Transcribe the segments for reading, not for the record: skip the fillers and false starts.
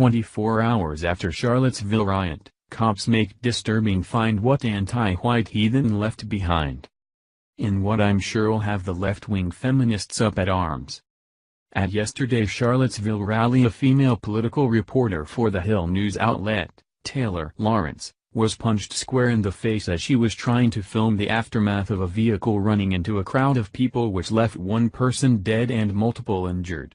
24 hours after Charlottesville riot, cops make disturbing find what anti-white heathen left behind. In what I'm sure will have the left-wing feminists up at arms. At yesterday's Charlottesville rally, a female political reporter for the Hill news outlet, Taylor Lawrence, was punched square in the face as she was trying to film the aftermath of a vehicle running into a crowd of people which left one person dead and multiple injured.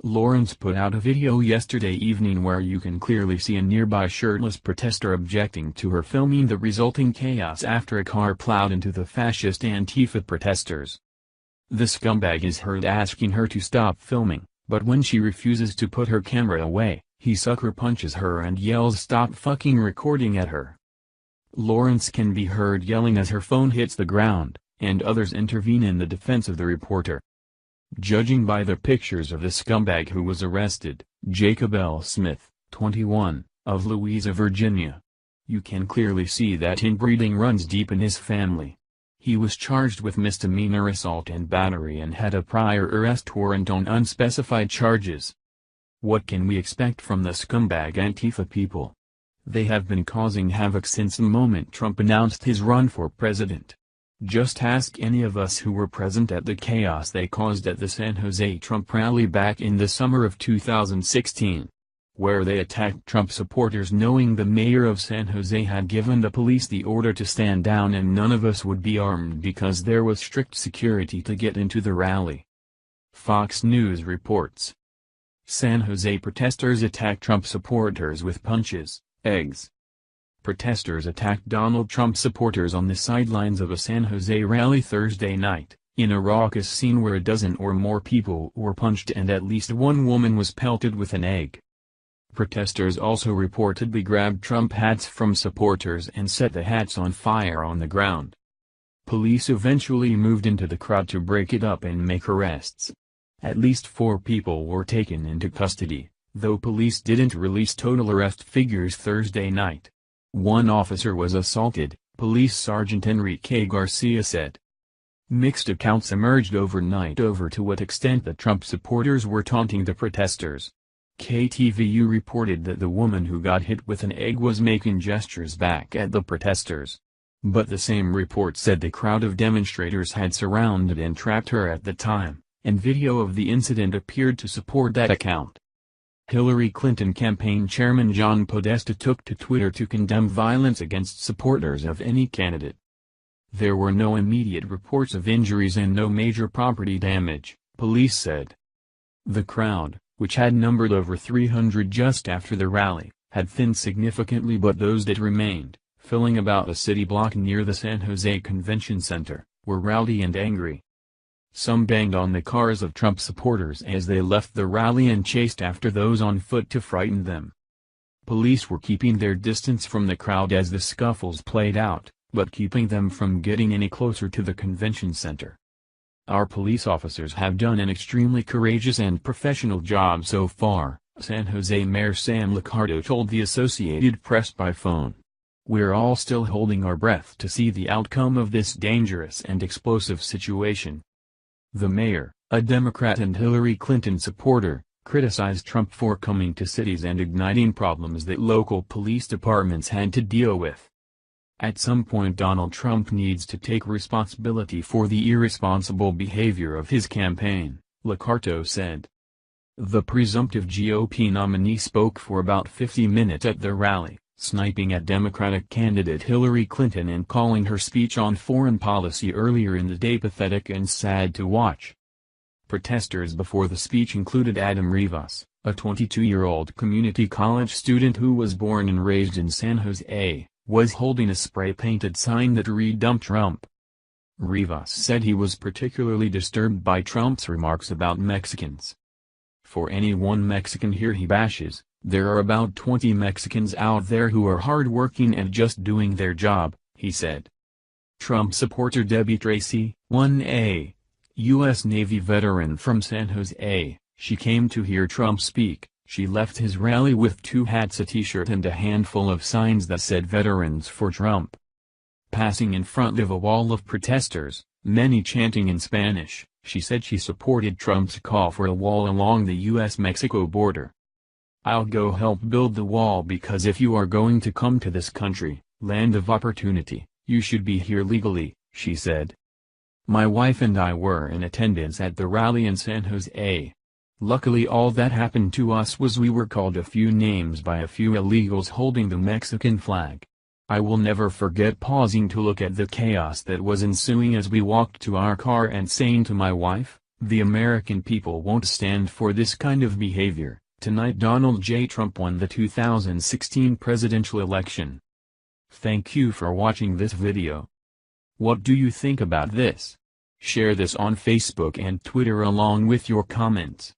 Lawrence put out a video yesterday evening where you can clearly see a nearby shirtless protester objecting to her filming the resulting chaos after a car plowed into the fascist Antifa protesters. The scumbag is heard asking her to stop filming, but when she refuses to put her camera away, he sucker punches her and yells "Stop fucking recording" at her. Lawrence can be heard yelling as her phone hits the ground, and others intervene in the defense of the reporter. Judging by the pictures of the scumbag who was arrested, Jacob L. Smith, 21, of Louisa, Virginia, you can clearly see that inbreeding runs deep in his family. He was charged with misdemeanor assault and battery and had a prior arrest warrant on unspecified charges. What can we expect from the scumbag Antifa people? They have been causing havoc since the moment Trump announced his run for president. Just ask any of us who were present at the chaos they caused at the San Jose Trump rally back in the summer of 2016, where they attacked Trump supporters knowing the mayor of San Jose had given the police the order to stand down and none of us would be armed because there was strict security to get into the rally. Fox News reports. San Jose protesters attack Trump supporters with punches, eggs. Protesters attacked Donald Trump supporters on the sidelines of a San Jose rally Thursday night, in a raucous scene where a dozen or more people were punched and at least one woman was pelted with an egg. Protesters also reportedly grabbed Trump hats from supporters and set the hats on fire on the ground. Police eventually moved into the crowd to break it up and make arrests. At least 4 people were taken into custody, though police didn't release total arrest figures Thursday night. One officer was assaulted, Police Sergeant Enrique Garcia said. Mixed accounts emerged overnight over to what extent the Trump supporters were taunting the protesters. KTVU reported that the woman who got hit with an egg was making gestures back at the protesters. But the same report said the crowd of demonstrators had surrounded and trapped her at the time, and video of the incident appeared to support that account. Hillary Clinton campaign chairman John Podesta took to Twitter to condemn violence against supporters of any candidate. There were no immediate reports of injuries and no major property damage, police said. The crowd, which had numbered over 300 just after the rally, had thinned significantly, but those that remained, filling about a city block near the San Jose Convention Center, were rowdy and angry. Some banged on the cars of Trump supporters as they left the rally and chased after those on foot to frighten them. Police were keeping their distance from the crowd as the scuffles played out, but keeping them from getting any closer to the convention center. Our police officers have done an extremely courageous and professional job so far, San Jose Mayor Sam Liccardo told the Associated Press by phone. We're all still holding our breath to see the outcome of this dangerous and explosive situation. The mayor, a Democrat and Hillary Clinton supporter, criticized Trump for coming to cities and igniting problems that local police departments had to deal with. At some point Donald Trump needs to take responsibility for the irresponsible behavior of his campaign, Liccardo said. The presumptive GOP nominee spoke for about 50 minutes at the rally, sniping at Democratic candidate Hillary Clinton and calling her speech on foreign policy earlier in the day pathetic and sad to watch. Protesters before the speech included Adam Rivas, a 22-year-old community college student who was born and raised in San Jose, was holding a spray-painted sign that read "Dump Trump." Rivas said he was particularly disturbed by Trump's remarks about Mexicans. For any one Mexican here he bashes, there are about 20 Mexicans out there who are hard-working and just doing their job, he said. Trump supporter Debbie Tracy, 1A, U.S. Navy veteran from San Jose, she came to hear Trump speak. She left his rally with 2 hats, a t-shirt and a handful of signs that said "Veterans for Trump." Passing in front of a wall of protesters, many chanting in Spanish, she said she supported Trump's call for a wall along the U.S.-Mexico border. I'll go help build the wall because if you are going to come to this country, land of opportunity, you should be here legally, she said. My wife and I were in attendance at the rally in San Jose. Luckily all that happened to us was we were called a few names by a few illegals holding the Mexican flag. I will never forget pausing to look at the chaos that was ensuing as we walked to our car and saying to my wife, the American people won't stand for this kind of behavior. Tonight Donald J. Trump won the 2016 presidential election. Thank you for watching this video. What do you think about this? Share this on Facebook and Twitter along with your comments.